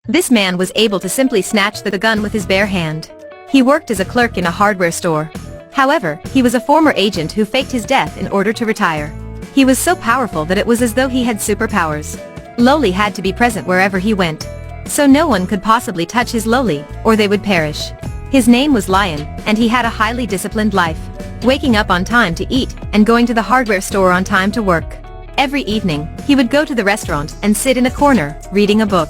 This man was able to simply snatch the gun with his bare hand. He worked as a clerk in a hardware store. However, he was a former agent who faked his death in order to retire. He was so powerful that it was as though he had superpowers. Loli had to be present wherever he went. So no one could possibly touch his Loli, or they would perish. His name was Lion, and he had a highly disciplined life, waking up on time to eat and going to the hardware store on time to work. Every evening, he would go to the restaurant and sit in a corner, reading a book.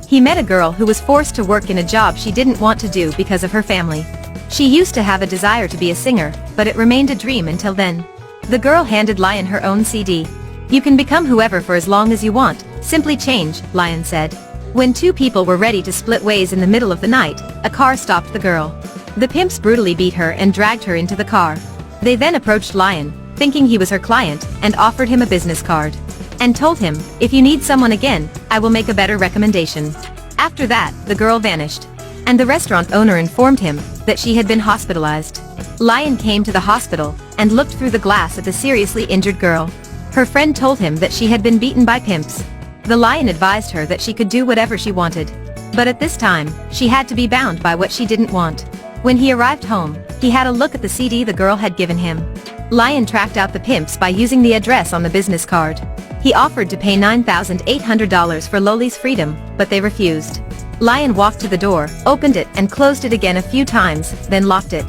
He met a girl who was forced to work in a job she didn't want to do because of her family. She used to have a desire to be a singer, but it remained a dream until then. The girl handed Lion her own CD. "You can become whoever for as long as you want, simply change," Lion said. When two people were ready to split ways in the middle of the night, a car stopped the girl. The pimps brutally beat her and dragged her into the car. They then approached Lion, thinking he was her client, and offered him a business card. And told him, "If you need someone again, I will make a better recommendation." After that, the girl vanished. And the restaurant owner informed him that she had been hospitalized. Lion came to the hospital and looked through the glass at the seriously injured girl. Her friend told him that she had been beaten by pimps. The Lion advised her that she could do whatever she wanted. But at this time, she had to be bound by what she didn't want. When he arrived home, he had a look at the CD the girl had given him. Lion tracked out the pimps by using the address on the business card. He offered to pay $9,800 for Loli's freedom, but they refused. Lion walked to the door, opened it and closed it again a few times, then locked it.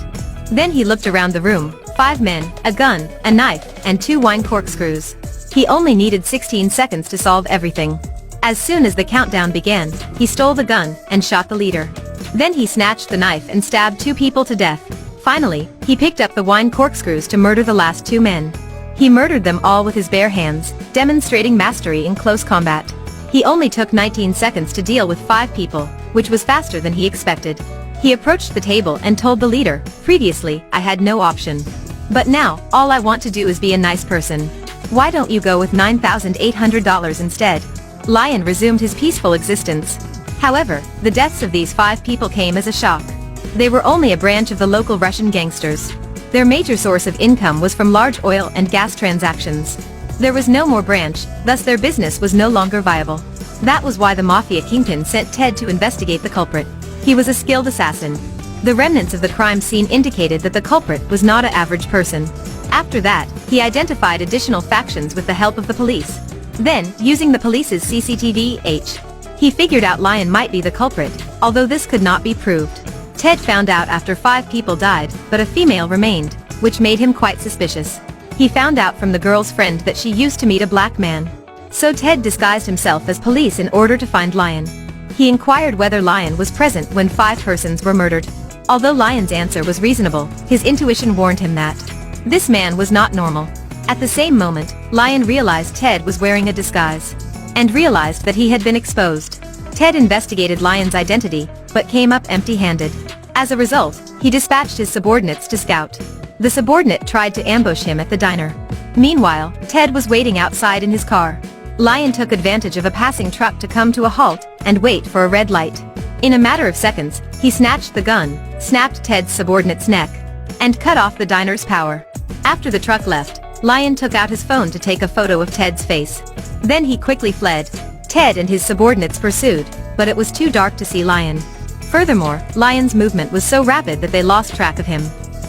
Then he looked around the room, 5 men, a gun, a knife, and 2 wine corkscrews. He only needed 16 seconds to solve everything. As soon as the countdown began, he stole the gun and shot the leader. Then he snatched the knife and stabbed 2 people to death. Finally, he picked up the wine corkscrews to murder the last 2 men. He murdered them all with his bare hands, demonstrating mastery in close combat. He only took 19 seconds to deal with 5 people, which was faster than he expected. He approached the table and told the leader, "Previously, I had no option. But now, all I want to do is be a nice person. Why don't you go with $9,800 instead?" Lion resumed his peaceful existence. However, the deaths of these 5 people came as a shock. They were only a branch of the local Russian gangsters. Their major source of income was from large oil and gas transactions. There was no more branch, thus their business was no longer viable. That was why the mafia kingpin sent Ted to investigate the culprit. He was a skilled assassin. The remnants of the crime scene indicated that the culprit was not an average person. After that, he identified additional factions with the help of the police. Then, using the police's CCTV, he figured out Lion might be the culprit, although this could not be proved. Ted found out after 5 people died, but a female remained, which made him quite suspicious. He found out from the girl's friend that she used to meet a black man. So Ted disguised himself as police in order to find Lion. He inquired whether Lion was present when 5 persons were murdered. Although Lion's answer was reasonable, his intuition warned him that this man was not normal. At the same moment, Lion realized Ted was wearing a disguise. And realized that he had been exposed. Ted investigated Lion's identity, but came up empty-handed. As a result, he dispatched his subordinates to scout. The subordinate tried to ambush him at the diner. Meanwhile, Ted was waiting outside in his car. Lion took advantage of a passing truck to come to a halt and wait for a red light. In a matter of seconds, he snatched the gun, snapped Ted's subordinate's neck, and cut off the diner's power. After the truck left, Lion took out his phone to take a photo of Ted's face. Then he quickly fled. Ted and his subordinates pursued, but it was too dark to see Lion. Furthermore, Lion's movement was so rapid that they lost track of him.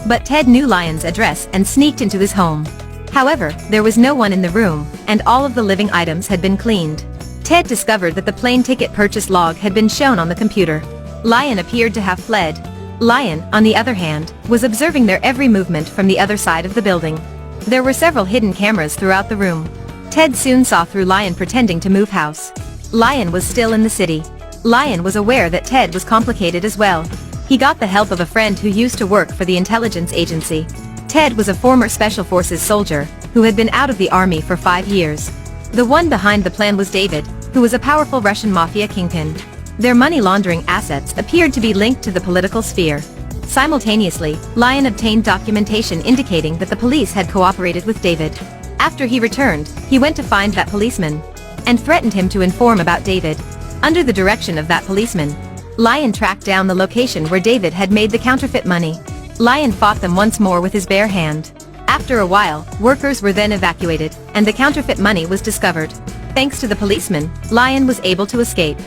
But Ted knew Lion's address and sneaked into his home. However, there was no one in the room, and all of the living items had been cleaned. Ted discovered that the plane ticket purchase log had been shown on the computer. Lion appeared to have fled. Lion, on the other hand, was observing their every movement from the other side of the building. There were several hidden cameras throughout the room. Ted soon saw through Lion pretending to move house. Lion was still in the city. Lion was aware that Ted was complicated as well. He got the help of a friend who used to work for the intelligence agency. Ted was a former Special Forces soldier, who had been out of the army for 5 years. The one behind the plan was David, who was a powerful Russian mafia kingpin. Their money laundering assets appeared to be linked to the political sphere. Simultaneously, Lion obtained documentation indicating that the police had cooperated with David. After he returned, he went to find that policeman and threatened him to inform about David. Under the direction of that policeman, Lion tracked down the location where David had made the counterfeit money. Lion fought them once more with his bare hand. After a while, workers were then evacuated, and the counterfeit money was discovered. Thanks to the policeman, Lion was able to escape.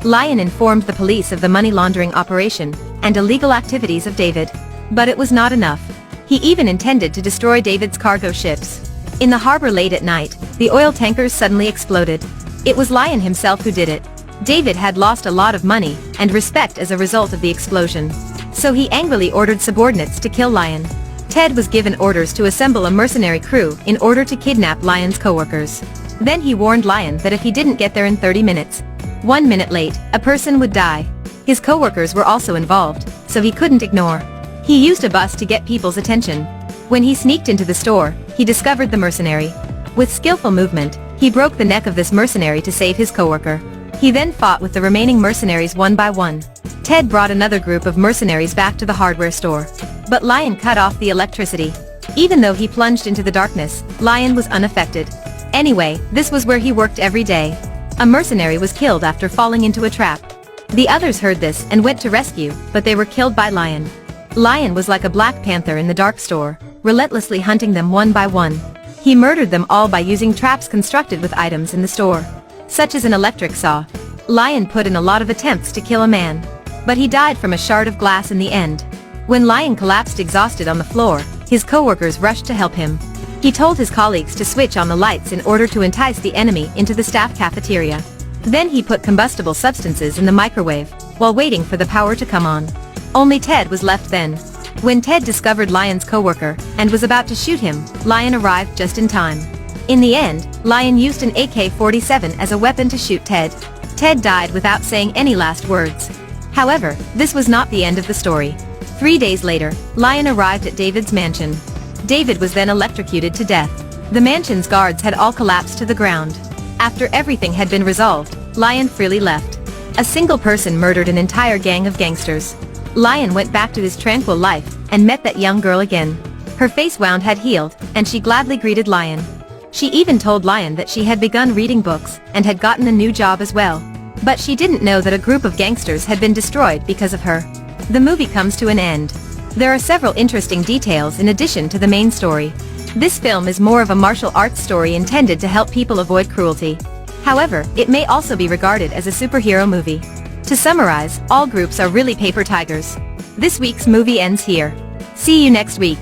Lion informed the police of the money laundering operation and illegal activities of David. But it was not enough. He even intended to destroy David's cargo ships. In the harbor late at night, the oil tankers suddenly exploded. It was Lion himself who did it. David had lost a lot of money and respect as a result of the explosion. So he angrily ordered subordinates to kill Lion. Ted was given orders to assemble a mercenary crew in order to kidnap Lion's co-workers. Then he warned Lion that if he didn't get there in 30 minutes, 1 minute late, a person would die. His co-workers were also involved, so he couldn't ignore. He used a bus to get people's attention. When he sneaked into the store, he discovered the mercenary. With skillful movement, he broke the neck of this mercenary to save his co-worker. He then fought with the remaining mercenaries one by one. Ted brought another group of mercenaries back to the hardware store. But Lion cut off the electricity. Even though he plunged into the darkness, Lion was unaffected. Anyway, this was where he worked every day. A mercenary was killed after falling into a trap. The others heard this and went to rescue, but they were killed by Lion. Lion was like a black panther in the dark store, relentlessly hunting them one by one. He murdered them all by using traps constructed with items in the store, such as an electric saw. Lion put in a lot of attempts to kill a man, but he died from a shard of glass in the end. When Lion collapsed exhausted on the floor, his co-workers rushed to help him. He told his colleagues to switch on the lights in order to entice the enemy into the staff cafeteria. Then he put combustible substances in the microwave, while waiting for the power to come on. Only Ted was left then. When Ted discovered Lion's co-worker, and was about to shoot him, Lion arrived just in time. In the end, Lion used an AK-47 as a weapon to shoot Ted. Ted died without saying any last words. However, this was not the end of the story. 3 days later, Lion arrived at David's mansion. David was then electrocuted to death. The mansion's guards had all collapsed to the ground. After everything had been resolved, Lion freely left. A single person murdered an entire gang of gangsters. Lion went back to his tranquil life and met that young girl again. Her face wound had healed, and she gladly greeted Lion. She even told Lion that she had begun reading books and had gotten a new job as well. But she didn't know that a group of gangsters had been destroyed because of her. The movie comes to an end. There are several interesting details in addition to the main story. This film is more of a martial arts story intended to help people avoid cruelty. However, it may also be regarded as a superhero movie. To summarize, all groups are really paper tigers. This week's movie ends here. See you next week.